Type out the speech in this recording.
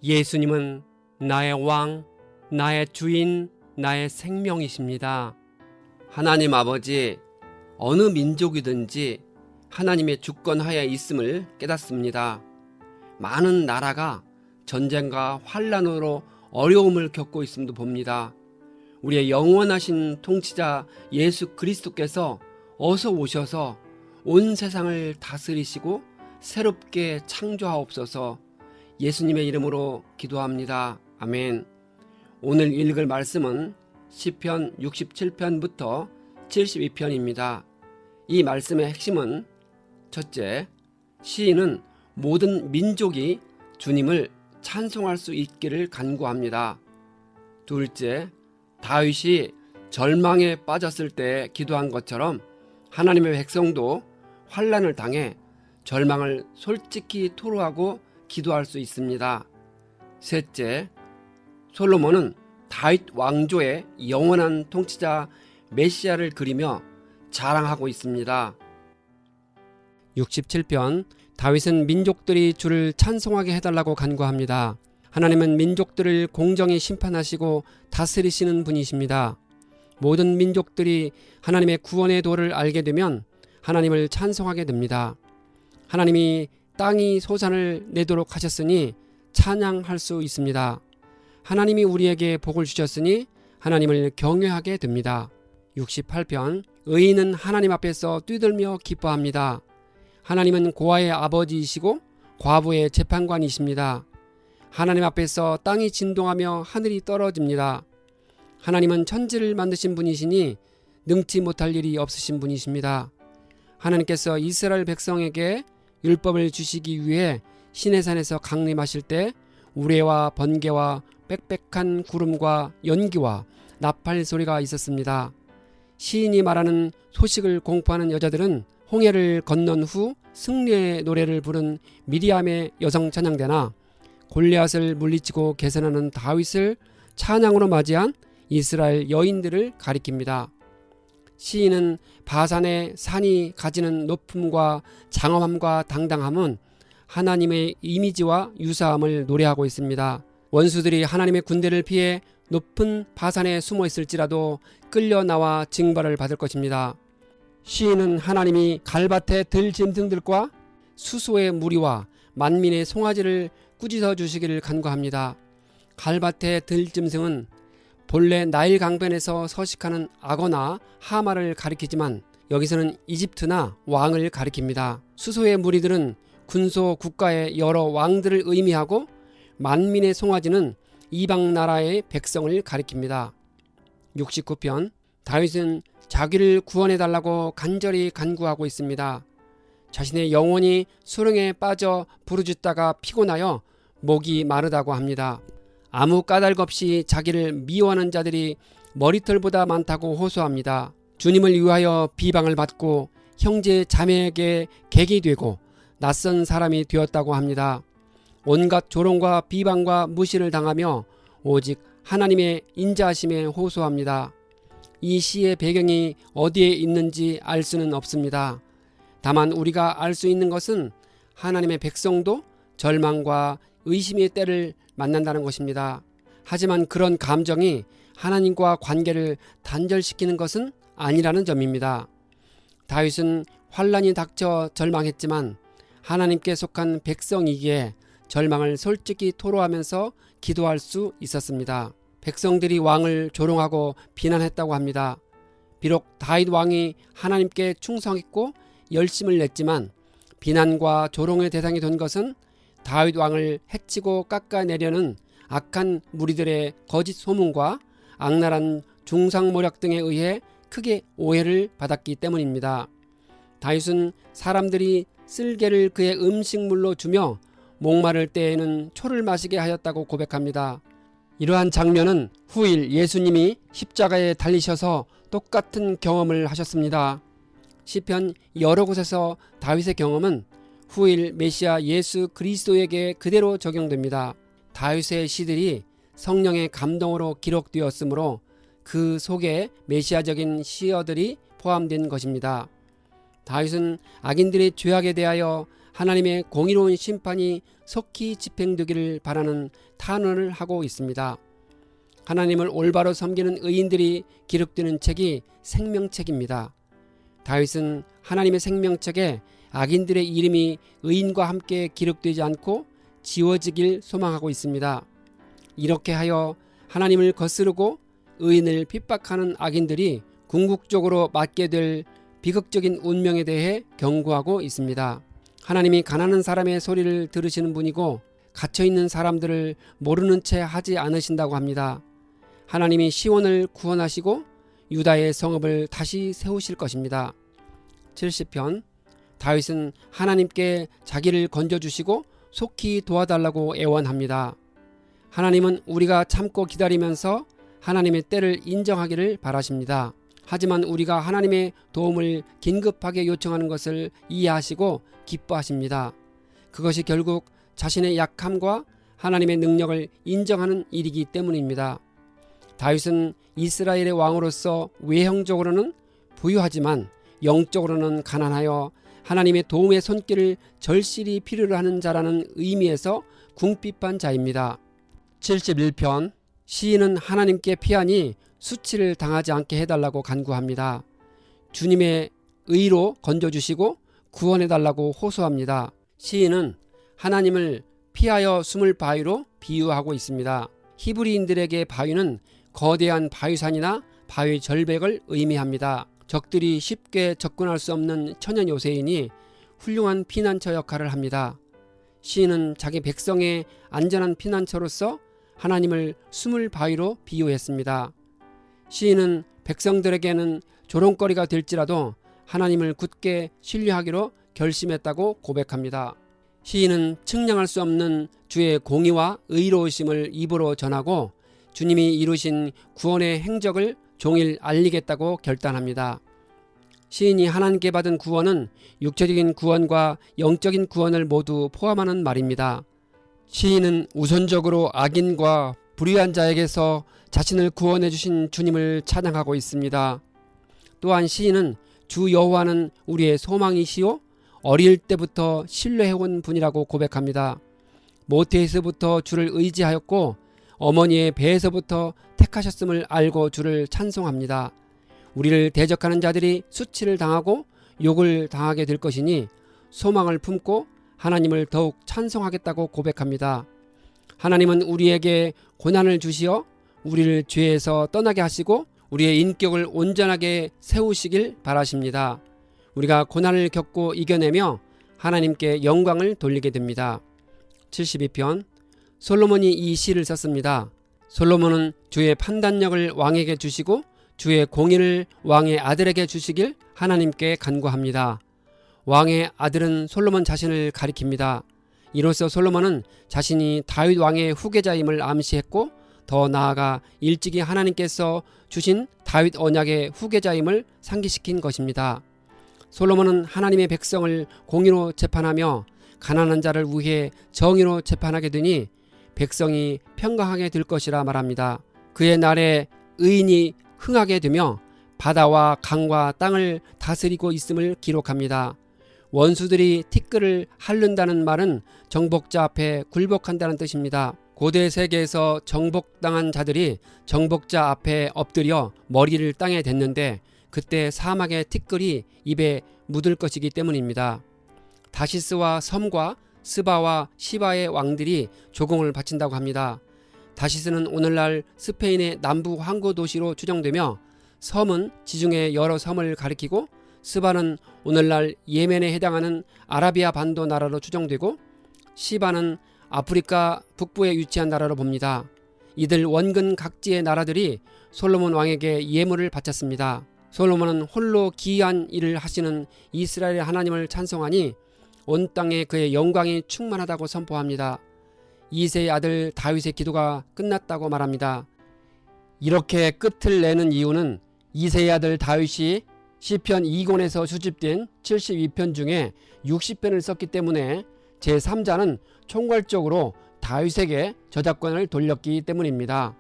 예수님은 나의 왕, 나의 주인, 나의 생명이십니다. 하나님 아버지, 어느 민족이든지 하나님의 주권하에 있음을 깨닫습니다. 많은 나라가 전쟁과 환란으로 어려움을 겪고 있음도 봅니다. 우리의 영원하신 통치자 예수 그리스도께서 어서 오셔서 온 세상을 다스리시고 새롭게 창조하옵소서. 예수님의 이름으로 기도합니다. 아멘. 오늘 읽을 말씀은 시편 67편부터 72편입니다. 이 말씀의 핵심은 첫째, 시인은 모든 민족이 주님을 찬송할 수 있기를 간구합니다. 둘째, 다윗이 절망에 빠졌을 때 기도한 것처럼 하나님의 백성도 환난을 당해 절망을 솔직히 토로하고 기도할 수 있습니다. 셋째, 솔로몬은 다윗 왕조의 영원한 통치자 메시아를 그리며 자랑하고 있습니다. 67편, 다윗은 민족들이 주를 찬송하게 해달라고 간구합니다. 하나님은 민족들을 공정히 심판하시고 다스리시는 분이십니다. 모든 민족들이 하나님의 구원의 도를 알게 되면 하나님을 찬송하게 됩니다. 하나님이 땅이 소산을 내도록 하셨으니 찬양할 수 있습니다. 하나님이 우리에게 복을 주셨으니 하나님을 경외하게 됩니다. 68편, 의인은 하나님 앞에서 뛰들며 기뻐합니다. 하나님은 고아의 아버지이시고 과부의 재판관이십니다. 하나님 앞에서 땅이 진동하며 하늘이 떨어집니다. 하나님은 천지를 만드신 분이시니 능치 못할 일이 없으신 분이십니다. 하나님께서 이스라엘 백성에게 율법을 주시기 위해 시내산에서 강림하실 때 우레와 번개와 빽빽한 구름과 연기와 나팔 소리가 있었습니다. 시인이 말하는 소식을 공포하는 여자들은 홍해를 건넌 후 승리의 노래를 부른 미리암의 여성 찬양대나 골리앗을 물리치고 개선하는 다윗을 찬양으로 맞이한 이스라엘 여인들을 가리킵니다. 시인은 바산의 산이 가지는 높음과 장엄함과 당당함은 하나님의 이미지와 유사함을 노래하고 있습니다. 원수들이 하나님의 군대를 피해 높은 바산에 숨어 있을지라도 끌려 나와 징벌을 받을 것입니다. 시인은 하나님이 갈밭의 들짐승들과 수소의 무리와 만민의 송아지를 꾸짖어 주시기를 간구합니다. 갈밭의 들짐승은 본래 나일 강변에서 서식하는 악어나 하마를 가리키지만 여기서는 이집트나 왕을 가리킵니다. 수소의 무리들은 군소 국가의 여러 왕들을 의미하고 만민의 송아지는 이방 나라의 백성을 가리킵니다. 69편, 다윗은 자기를 구원해달라고 간절히 간구하고 있습니다. 자신의 영혼이 수렁에 빠져 부르짖다가 피곤하여 목이 마르다고 합니다. 아무 까닭 없이 자기를 미워하는 자들이 머리털보다 많다고 호소합니다. 주님을 위하여 비방을 받고 형제 자매에게 객이 되고 낯선 사람이 되었다고 합니다. 온갖 조롱과 비방과 무시를 당하며 오직 하나님의 인자하심에 호소합니다. 이 시의 배경이 어디에 있는지 알 수는 없습니다. 다만 우리가 알 수 있는 것은 하나님의 백성도 절망과 의심의 때를 만난다는 것입니다. 하지만 그런 감정이 하나님과 관계를 단절시키는 것은 아니라는 점입니다. 다윗은 환란이 닥쳐 절망했지만 하나님께 속한 백성이기에 절망을 솔직히 토로하면서 기도할 수 있었습니다. 백성들이 왕을 조롱하고 비난했다고 합니다. 비록 다윗 왕이 하나님께 충성했고 열심을 냈지만 비난과 조롱의 대상이 된 것은 다윗 왕을 해치고 깎아내려는 악한 무리들의 거짓 소문과 악랄한 중상모략 등에 의해 크게 오해를 받았기 때문입니다. 다윗은 사람들이 쓸개를 그의 음식물로 주며 목마를 때에는 초를 마시게 하였다고 고백합니다. 이러한 장면은 후일 예수님이 십자가에 달리셔서 똑같은 경험을 하셨습니다. 시편 여러 곳에서 다윗의 경험은 후일 메시아 예수 그리스도에게 그대로 적용됩니다. 다윗의 시들이 성령의 감동으로 기록되었으므로 그 속에 메시아적인 시어들이 포함된 것입니다. 다윗은 악인들의 죄악에 대하여 하나님의 공의로운 심판이 속히 집행되기를 바라는 탄원을 하고 있습니다. 하나님을 올바로 섬기는 의인들이 기록되는 책이 생명책입니다. 다윗은 하나님의 생명책에 악인들의 이름이 의인과 함께 기록되지 않고 지워지길 소망하고 있습니다. 이렇게 하여 하나님을 거스르고 의인을 핍박하는 악인들이 궁극적으로 맞게 될 비극적인 운명에 대해 경고하고 있습니다. 하나님이 가난한 사람의 소리를 들으시는 분이고 갇혀있는 사람들을 모르는 채 하지 않으신다고 합니다. 하나님이 시온을 구원하시고 유다의 성읍을 다시 세우실 것입니다. 70편. 다윗은 하나님께 자기를 건져주시고 속히 도와달라고 애원합니다. 하나님은 우리가 참고 기다리면서 하나님의 때를 인정하기를 바라십니다. 하지만 우리가 하나님의 도움을 긴급하게 요청하는 것을 이해하시고 기뻐하십니다. 그것이 결국 자신의 약함과 하나님의 능력을 인정하는 일이기 때문입니다. 다윗은 이스라엘의 왕으로서 외형적으로는 부유하지만 영적으로는 가난하여 하나님의 도움의 손길을 절실히 필요로 하는 자라는 의미에서 궁핍한 자입니다. 71편. 시인은 하나님께 피하니 수치를 당하지 않게 해달라고 간구합니다. 주님의 의로 건져주시고 구원해달라고 호소합니다. 시인은 하나님을 피하여 숨을 바위로 비유하고 있습니다. 히브리인들에게 바위는 거대한 바위산이나 바위 절벽을 의미합니다. 적들이 쉽게 접근할 수 없는 천연 요새이니 훌륭한 피난처 역할을 합니다. 시인은 자기 백성의 안전한 피난처로서 하나님을 숨을 바위로 비유했습니다. 시인은 백성들에게는 조롱거리가 될지라도 하나님을 굳게 신뢰하기로 결심했다고 고백합니다. 시인은 측량할 수 없는 주의 공의와 의로우심을 입으로 전하고 주님이 이루신 구원의 행적을 종일 알리겠다고 결단합니다. 시인이 하나님께 받은 구원은 육체적인 구원과 영적인 구원을 모두 포함하는 말입니다. 시인은 우선적으로 악인과 불의한 자에게서 자신을 구원해 주신 주님을 찬양하고 있습니다. 또한 시인은 주 여호와는 우리의 소망이시요 어릴 때부터 신뢰해온 분이라고 고백합니다. 모태에서부터 주를 의지하였고 어머니의 배에서부터 택하셨음을 알고 주를 찬송합니다. 우리를 대적하는 자들이 수치를 당하고 욕을 당하게 될 것이니 소망을 품고 하나님을 더욱 찬송하겠다고 고백합니다. 하나님은 우리에게 고난을 주시어 우리를 죄에서 떠나게 하시고 우리의 인격을 온전하게 세우시길 바라십니다. 우리가 고난을 겪고 이겨내며 하나님께 영광을 돌리게 됩니다. 72편. 솔로몬이 이 시를 썼습니다. 솔로몬은 주의 판단력을 왕에게 주시고 주의 공의를 왕의 아들에게 주시길 하나님께 간구합니다. 왕의 아들은 솔로몬 자신을 가리킵니다. 이로써 솔로몬은 자신이 다윗 왕의 후계자임을 암시했고 더 나아가 일찍이 하나님께서 주신 다윗 언약의 후계자임을 상기시킨 것입니다. 솔로몬은 하나님의 백성을 공의로 재판하며 가난한 자를 위해 정의로 재판하게 되니 백성이 평강하게 될 것이라 말합니다. 그의 날에 의인이 흥하게 되며 바다와 강과 땅을 다스리고 있음을 기록합니다. 원수들이 티끌을 핥는다는 말은 정복자 앞에 굴복한다는 뜻입니다. 고대 세계에서 정복당한 자들이 정복자 앞에 엎드려 머리를 땅에 댔는데 그때 사막의 티끌이 입에 묻을 것이기 때문입니다. 다시스와 섬과 스바와 시바의 왕들이 조공을 바친다고 합니다. 다시스는 오늘날 스페인의 남부 항구 도시로 추정되며 섬은 지중해 여러 섬을 가리키고 스바는 오늘날 예멘에 해당하는 아라비아 반도 나라로 추정되고 시바는 아프리카 북부에 위치한 나라로 봅니다. 이들 원근 각지의 나라들이 솔로몬 왕에게 예물을 바쳤습니다. 솔로몬은 홀로 기이한 일을 하시는 이스라엘의 하나님을 찬송하니 온 땅에 그의 영광이 충만하다고 선포합니다. 이새의 아들 다윗의 기도가 끝났다고 말합니다. 이렇게 끝을 내는 이유는 이새의 아들 다윗이 시편 2권에서 수집된 72편 중에 60편을 썼기 때문에 제3자는 총괄적으로 다윗에게 저작권을 돌렸기 때문입니다.